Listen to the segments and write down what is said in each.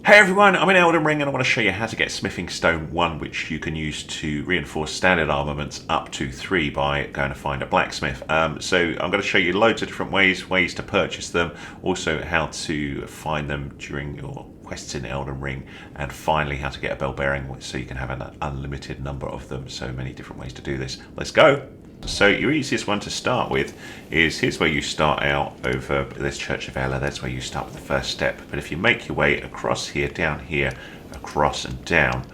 Hey everyone, I'm in Elden Ring and I want to show you how to get Smithing Stone 1, which you can use to reinforce standard armaments up to 3 by going to find a blacksmith. So I'm going to show you loads of different ways to purchase them, also how to find them during your quests in Elden Ring, and finally how to get a bell bearing so you can have an unlimited number of them. So many different ways to do this. Let's go! So your easiest one to start with is, here's where you start out over this Church of Ella. That's where you start with the first step. But if you make your way across here, down here, across and down,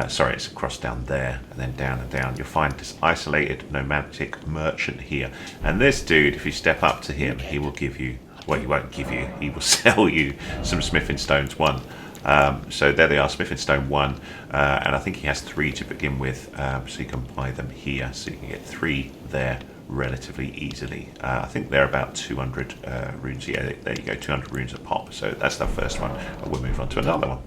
sorry, it's across down there and then down and down, you'll find this isolated nomadic merchant here. And this dude, if you step up to him, he will give you, well, he won't give you, he will sell you some Smithing Stones 1. So there they are, Smithing Stone 1, and I think he has 3 to begin with, so you can buy them here, so you can get 3 there relatively easily. I think they're about 200 runes. Yeah, there you go, 200 runes a pop. So that's the first one, and we'll move on to another one.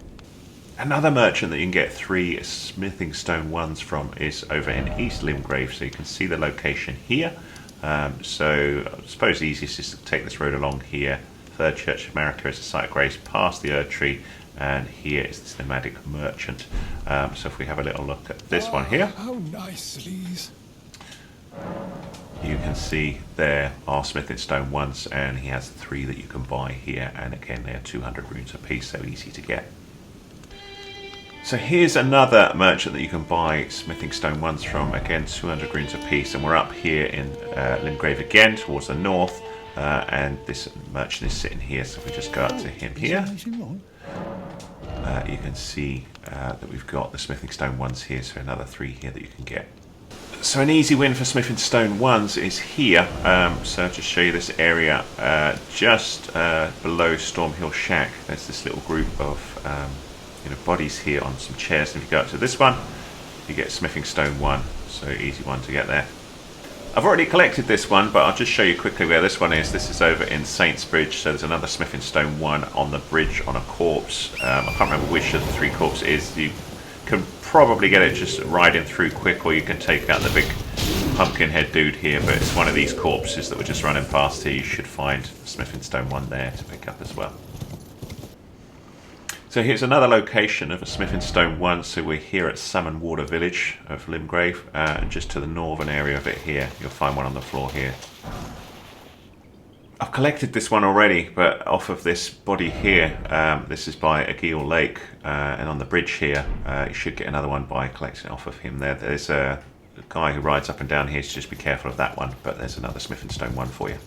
Another merchant that you can get 3 Smithing Stone 1s from is over in East Limgrave, so you can see the location here. So I suppose the easiest is to take this road along here. Third Church of America is the site of grace, past the Erd Tree, and here is this nomadic merchant. So if we have a little look at this one here, how nice, Lees. You can see there are Smithing Stone 1s, and he has 3 that you can buy here, and again they're 200 runes a piece, so easy to get. So here's another merchant that you can buy Smithing Stone 1s from, again 200 runes a piece, and we're up here in Limgrave again towards the north, and this merchant is sitting here, so if we just go up to him here, you can see that we've got the Smithing Stone 1s here, so another 3 here that you can get. So an easy win for Smithing Stone 1s is here. So to show you this area, just below Stormhill Shack, there's this little group of bodies here on some chairs. And if you go up to this one, you get Smithing Stone 1, so easy one to get there. I've already collected this one, but I'll just show you quickly where this one is. This is over in Saints Bridge, so there's another Smithing Stone 1 on the bridge on a corpse. I can't remember which of the 3 corpses it is. You can probably get it just riding through quick, or you can take out the big pumpkin head dude here, but it's one of these corpses that we're just running past here. You should find Smithing Stone 1 there to pick up as well. So here's another location of a Smithing Stone 1. So we're here at Salmon Water Village of Limgrave, and just to the northern area of it here, you'll find one on the floor here. I've collected this one already, but off of this body here, this is by Agiel Lake, and on the bridge here, you should get another one by collecting it off of him there. There's a guy who rides up and down here, so just be careful of that one, but there's another Smithing Stone 1 for you.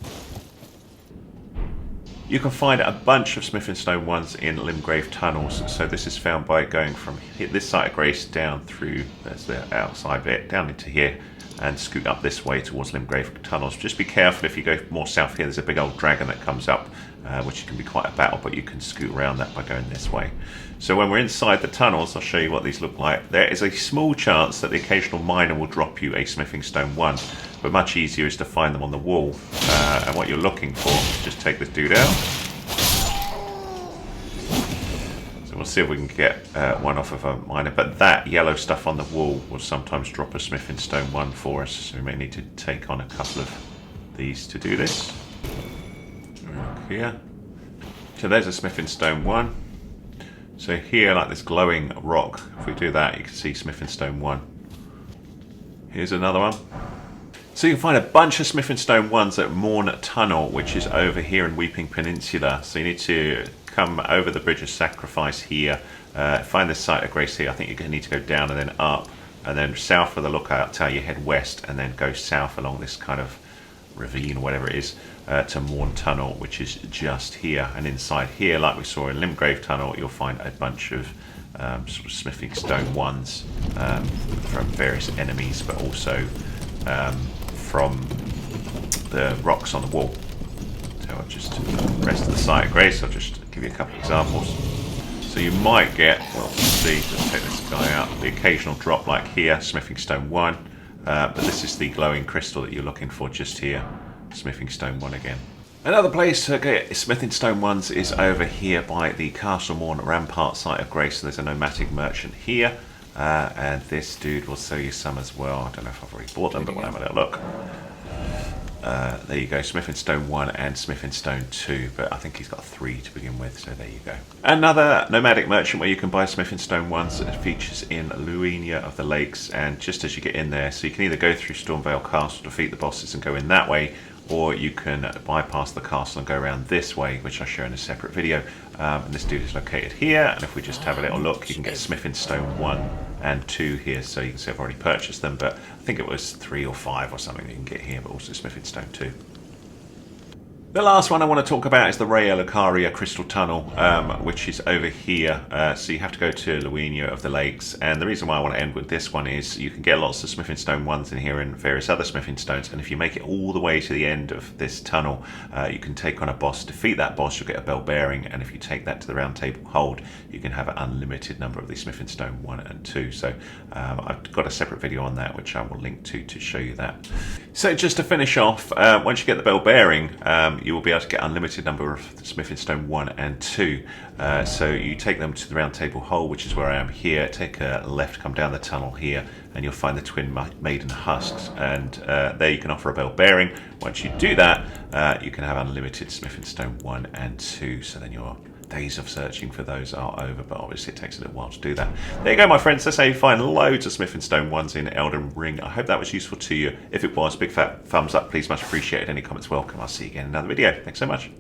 You can find a bunch of Smithing Stone 1s in Limgrave tunnels, so this is found by going from this site of grace down through, there's the outside bit, down into here, and scoot up this way towards Limgrave tunnels. Just be careful if you go more south here, there's a big old dragon that comes up, which can be quite a battle, but you can scoot around that by going this way. So when we're inside the tunnels, I'll show you what these look like. There is a small chance that the occasional miner will drop you a Smithing Stone 1, but much easier is to find them on the wall. And what you're looking for is just take this dude out. So we'll see if we can get one off of a miner, but that yellow stuff on the wall will sometimes drop a Smithing Stone 1 for us, so we may need to take on a couple of these to do this. Look here. So there's a Smithing Stone 1. So here, like this glowing rock, if we do that, you can see Smithing Stone 1. Here's another one. So you can find a bunch of Smithing Stone 1s at Morne Tunnel, which is over here in Weeping Peninsula. So you need to come over the Bridge of Sacrifice here, find the site of grace here. I think you need to go down and then up, and then south of the lookout tower you head west, and then go south along this kind of ravine or whatever it is, to Morne Tunnel, which is just here. And inside here, like we saw in Limgrave Tunnel, you'll find a bunch of sort of Smithing Stone 1s from various enemies, but also from the rocks on the wall. So I'll just, the rest of the site of grace, I'll just give you a couple of examples. So you might get, well, see, just take this guy out, the occasional drop like here, Smithing Stone 1, but this is the glowing crystal that you're looking for just here, Smithing Stone 1 again. Another place to get Smithing Stone 1s is over here by the Castle Morne Rampart site of grace. So there's a nomadic merchant here, and this dude will sell you some as well. I don't know if I've already bought them, but we'll have a little look. there you go, Smithing Stone 1 and Smithing Stone 2, but I think he's got 3 to begin with, so there you go. Another nomadic merchant where you can buy Smithing Stone 1s that features in Liurnia of the Lakes, and just as you get in there, so you can either go through Stormvale Castle, defeat the bosses and go in that way, or you can bypass the castle and go around this way, which I'll show in a separate video. And this dude is located here, and if we just have a little look, you can get Smithing Stone 1 and 2 here, so you can see I've already purchased them, but I think it was 3 or 5 or something that you can get here, but also Smithing Stone 2. The last one I want to talk about is the Raya Lucaria Crystal Tunnel, which is over here. So you have to go to Liurnia of the Lakes, and the reason why I want to end with this one is you can get lots of Smithing Stone 1s in here and various other Smithing Stones, and if you make it all the way to the end of this tunnel, you can take on a boss, defeat that boss, you'll get a bell bearing, and if you take that to the Round Table Hold, you can have an unlimited number of these Smithing Stone 1 and 2. So I've got a separate video on that, which I will link to show you that. So just to finish off, once you get the bell bearing, you will be able to get unlimited number of Smithing Stone 1 and 2. So you take them to the Round Table Hole, which is where I am here, take a left, come down the tunnel here, and you'll find the Twin Maiden Husks, and there you can offer a bell bearing. Once you do that, you can have unlimited Smithing Stone 1 and 2, so then your days of searching for those are over, but obviously it takes a little while to do that. There you go, my friends. That's how you find loads of Smithing Stone 1s in Elden Ring. I hope that was useful to you. If it was, big fat thumbs up, please, much appreciated. Any comments welcome. I'll see you again in another video. Thanks so much.